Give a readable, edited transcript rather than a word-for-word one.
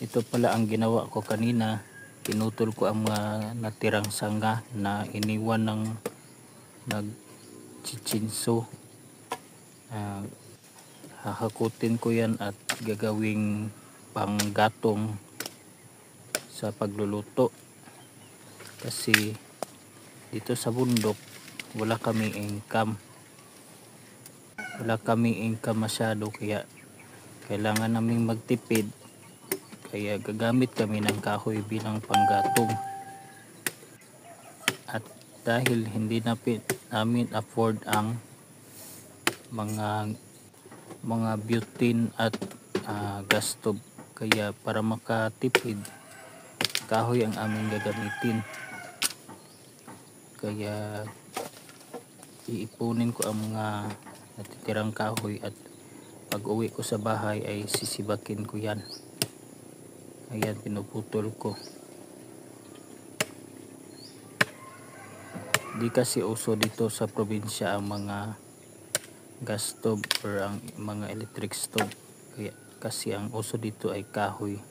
Ito pala ang ginawa ko kanina. Pinutol ko ang mga natirang sanga na iniwan ng nagchichinso. Hahakutin ko yan at gagawing panggatong sa pagluluto. Kasi dito sa bundok wala kami income. Wala kami income masyado, kaya kailangan naming magtipid. Kaya gagamit kami ng kahoy bilang panggatong. At dahil hindi namin afford ang mga butane at gas stove, kaya para makatipid, kahoy ang aming gagamitin. Kaya iipunin ko ang mga natitirang kahoy at pag uwi ko sa bahay ay sisibakin ko yan. Ayan, pinuputol ko. Di kasi uso dito sa probinsya ang mga gas stove or ang mga electric stove. Kaya kasi ang uso dito ay kahoy.